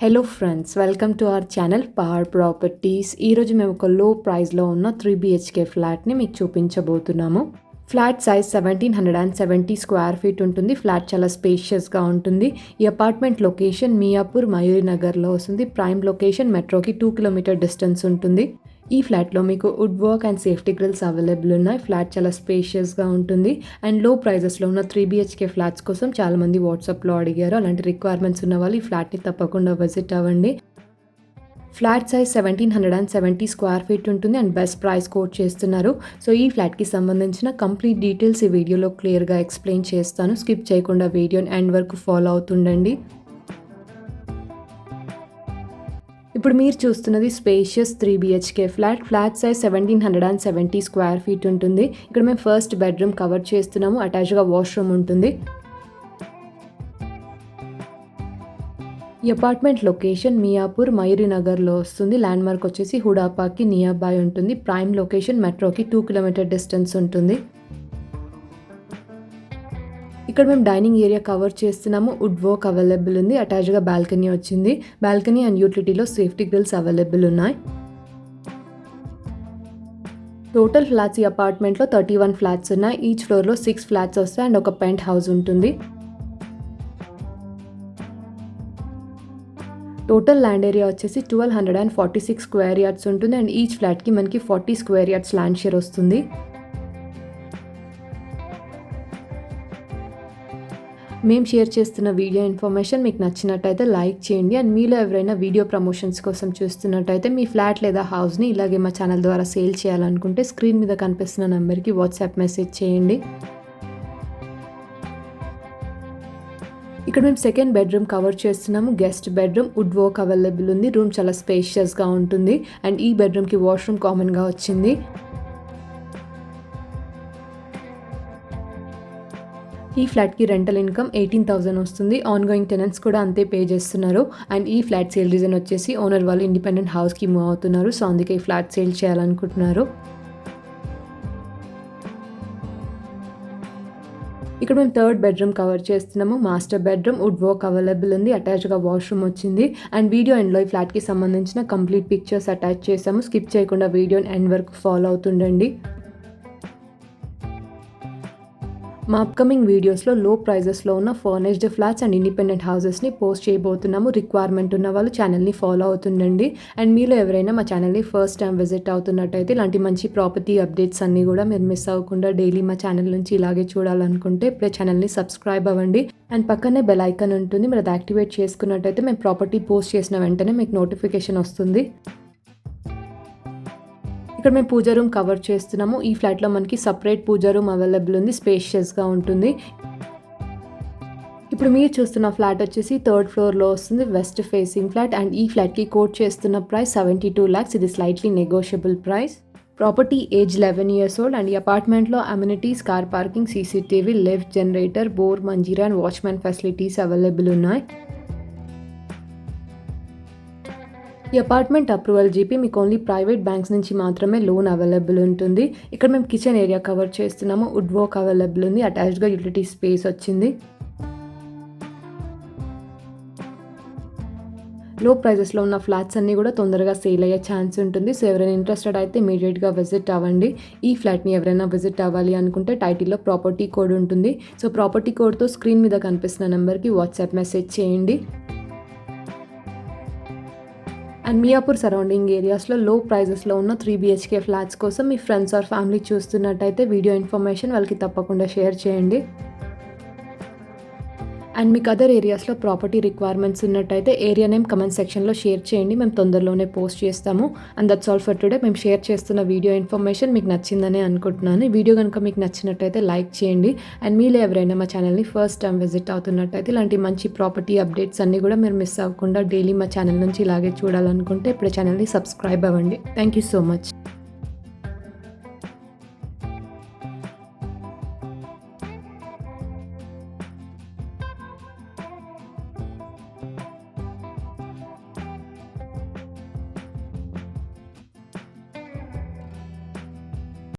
Hello friends, welcome to our channel Pahad properties. ఈరోజు మేము ఒక లో ప్రైస్లో ఉన్న 3 BHK ఫ్లాట్ని మీకు చూపించబోతున్నాము. ఫ్లాట్ సైజ్ 1770 స్క్వేర్ ఫీట్ ఉంటుంది. ఫ్లాట్ చాలా స్పేషియస్గా ఉంటుంది. ఈ అపార్ట్మెంట్ లొకేషన్ మియాపూర్ మయూరి నగర్లో వస్తుంది. ప్రైమ్ లొకేషన్, మెట్రోకి 2 కిలోమీటర్ డిస్టెన్స్ ఉంటుంది. ఈ ఫ్లాట్లో మీకు wood work and safety grills available ఉన్నాయి. ఫ్లాట్ చాలా స్పేషియస్గా ఉంటుంది అండ్ లో ప్రైజెస్లో ఉన్న 3 BHK ఫ్లాట్స్ కోసం చాలామంది వాట్సాప్లో అడిగారు. అలాంటి రిక్వైర్మెంట్స్ ఉన్న వాళ్ళు ఈ ఫ్లాట్ని తప్పకుండా విజిట్ అవ్వండి. ఫ్లాట్ సైజ్ 1770 స్క్వేర్ ఫీట్ ఉంటుంది అండ్ బెస్ట్ ప్రైస్ కోట్ చేస్తున్నారు. సో ఈ ఫ్లాట్కి సంబంధించిన కంప్లీట్ డీటెయిల్స్ ఈ వీడియోలో క్లియర్గా ఎక్స్ప్లెయిన్ చేస్తాను. స్కిప్ చేయకుండా వీడియోని ఎండ్ వరకు ఫాలో అవుతుండండి. ఇప్పుడు మీరు చూస్తున్నది spacious 3 BHK flat. Flat size 1770 square feet ఉంటుంది. ఇక్కడ మేము ఫస్ట్ బెడ్రూమ్ కవర్ చేస్తున్నాము. అటాచ్గా వాష్రూమ్ ఉంటుంది. ఈ అపార్ట్మెంట్ లొకేషన్ మియాపూర్ మయూరి నగర్లో వస్తుంది. ల్యాండ్ మార్క్ వచ్చేసి హుడాపాకి నియర్ బై ఉంటుంది. ప్రైమ్ లొకేషన్, మెట్రోకి 2 కిలోమీటర్ డిస్టెన్స్ ఉంటుంది. ఇక్కడ మేము డైనింగ్ ఏరియా కవర్ చేస్తున్నాము. వుడ్ వర్క్ అవైలబుల్ ఉంది. అటాచ్గా బాల్కనీ వచ్చింది. బాల్కనీ అండ్ యూటిలిటీలో సేఫ్టీ గ్రిల్స్ అవైలబుల్ ఉన్నాయి. టోటల్ ఫ్లాట్స్ ఈ అపార్ట్మెంట్లో 31 ఫ్లాట్స్ ఉన్నాయి. ఈచ్ ఫ్లోర్లో 6 ఫ్లాట్స్ వస్తాయి అండ్ ఒక పెంట్ హౌస్ ఉంటుంది. టోటల్ ల్యాండ్ ఏరియా వచ్చేసి 1246 స్క్వేర్ యార్డ్స్ ఉంటుంది అండ్ ఈచ్ ఫ్లాట్కి మనకి 40 స్క్వేర్ యార్డ్స్ ల్యాండ్ షేర్ వస్తుంది. మేము షేర్ చేస్తున్న వీడియో ఇన్ఫర్మేషన్ మీకు నచ్చినట్టయితే లైక్ చేయండి అండ్ మీలో ఎవరైనా వీడియో ప్రమోషన్స్ కోసం చూస్తున్నట్టయితే మీ ఫ్లాట్ లేదా హౌస్ని ఇలాగే మా ఛానల్ ద్వారా సేల్ చేయాలనుకుంటే స్క్రీన్ మీద కనిపిస్తున్న నెంబర్కి వాట్సాప్ మెసేజ్ చేయండి. ఇక్కడ మేము సెకండ్ బెడ్రూమ్ కవర్ చేస్తున్నాము. Guest bedroom, would work available ఉంది. రూమ్ చాలా స్పేషియస్గా ఉంటుంది అండ్ ఈ బెడ్రూమ్కి వాష్రూమ్ కామన్గా వచ్చింది. ఈ ఫ్లాట్కి రెంటల్ ఇన్కమ్ 18,000 వస్తుంది. ఆన్గోయింగ్ టెనెంట్స్ కూడా అంతే పే చేస్తున్నారు అండ్ ఈ ఫ్లాట్ సేల్ రీజన్ వచ్చేసి ఓనర్ వాళ్ళు ఇండిపెండెంట్ హౌస్కి మూవ్ అవుతున్నారు. సో అందుకే ఈ ఫ్లాట్ సేల్ చేయాలనుకుంటున్నారు. ఇక్కడ మేము థర్డ్ బెడ్రూమ్ కవర్ చేస్తున్నాము. Master bedroom, would work available ఉంది. అటాచ్గా వాష్రూమ్ వచ్చింది అండ్ వీడియో ఎండ్లో ఈ ఫ్లాట్కి సంబంధించిన కంప్లీట్ పిక్చర్స్ అటాచ్ చేసాము. స్కిప్ చేయకుండా వీడియోని ఎండ్ వరకు ఫాలో అవుతుండండి. మా అప్కమింగ్ వీడియోస్లో లో ప్రైజెస్లో ఉన్న ఫర్నిష్డ్ ఫ్లాట్స్ అండ్ ఇండిపెండెంట్ హౌసెస్ని పోస్ట్ చేయబోతున్నాము. రిక్వైర్మెంట్ ఉన్న వాళ్ళు ఛానల్ని ఫాలో అవుతుండండి. అండ్ మీలో ఎవరైనా మా ఛానల్ని ఫస్ట్ టైం విజిట్ అవుతున్నట్టయితే ఇలాంటి మంచి ప్రాపర్టీ అప్డేట్స్ అన్నీ కూడా మీరు మిస్ అవ్వకుండా డైలీ మా ఛానల్ నుంచి ఇలాగే చూడాలనుకుంటే ఇప్పుడే ఛానల్ని సబ్స్క్రైబ్ అవ్వండి అండ్ పక్కనే బెల్ ఐకాన్ ఉంటుంది. మీరు అది యాక్టివేట్ చేసుకున్నట్టయితే మేము ప్రాపర్టీ పోస్ట్ చేసిన వెంటనే మీకు నోటిఫికేషన్ వస్తుంది. ఇక్కడ మేము పూజా రూమ్ కవర్ చేస్తున్నాము. ఈ ఫ్లాట్లో మనకి సపరేట్ పూజా రూమ్ అవైలబుల్ ఉంది. స్పేషియస్గా ఉంటుంది. ఇప్పుడు మీరు చూస్తున్న ఫ్లాట్ వచ్చేసి థర్డ్ ఫ్లోర్లో వస్తుంది. వెస్ట్ ఫేసింగ్ ఫ్లాట్ అండ్ ఈ ఫ్లాట్కి కోట్ చేస్తున్న ప్రైస్ 72 lakhs. ఇది slightly negotiable price. Property age 11 years old and ఈ అపార్ట్మెంట్లో amenities, car parking, CCTV, lift, generator, bore, Manjira and watchman facilities available ఉన్నాయి. ఈ అపార్ట్మెంట్ అప్రూవల్ జీపీ మీకు ఓన్లీ ప్రైవేట్ బ్యాంక్స్ నుంచి మాత్రమే లోన్ అవైలబుల్ ఉంటుంది. ఇక్కడ మేము కిచెన్ ఏరియా కవర్ చేస్తున్నాము. వుడ్ వర్క్ అవైలబుల్ ఉంది. అటాచ్డ్గా యూటిలిటీ స్పేస్ వచ్చింది. లో ప్రైజెస్లో ఉన్న ఫ్లాట్స్ అన్నీ కూడా తొందరగా సేల్ అయ్యే ఛాన్స్ ఉంటుంది. సో ఎవరైనా ఇంట్రెస్టెడ్ అయితే ఇమీడియట్గా విజిట్ అవ్వండి. ఈ ఫ్లాట్ని ఎవరైనా విజిట్ అవ్వాలి అనుకుంటే టైటిల్లో ప్రాపర్టీ కోడ్ ఉంటుంది. సో ప్రాపర్టీ కోడ్తో స్క్రీన్ మీద కనిపిస్తున్న నెంబర్కి వాట్సాప్ మెసేజ్ చేయండి. అండ్ మియాపూర్ సరౌండింగ్ ఏరియాస్లో లో ప్రైజెస్లో ఉన్న 3 BHK ఫ్లాట్స్ కోసం మీ ఫ్రెండ్స్ ఆర్ ఫ్యామిలీ చూస్తున్నట్టయితే వీడియో ఇన్ఫర్మేషన్ వాళ్ళకి తప్పకుండా షేర్ చేయండి. అండ్ మీకు అదర్ ఏరియాస్లో ప్రాపర్టీ రిక్వైర్మెంట్స్ ఉన్నట్టయితే ఏరియా నేమ్ కమెంట్ సెక్షన్లో షేర్ చేయండి. మేము తొందరలోనే పోస్ట్ చేస్తాము. And that's all for today. మేము షేర్ చేస్తున్న వీడియో ఇన్ఫర్మేషన్ మీకు నచ్చిందనే అనుకుంటున్నాను. ఈ వీడియో కనుక మీకు నచ్చినట్టయితే లైక్ చేయండి. అండ్ మీలో ఎవరైనా మా ఛానల్ని ఫస్ట్ టైం విజిట్ అవుతున్నట్టయితే ఇలాంటి మంచి ప్రాపర్టీ అప్డేట్స్ అన్నీ కూడా మీరు మిస్ అవ్వకుండా డైలీ మా ఛానల్ నుంచి ఇలాగే చూడాలనుకుంటే ఇప్పుడు ఛానల్ని సబ్స్క్రైబ్ అవ్వండి. Thank you so much.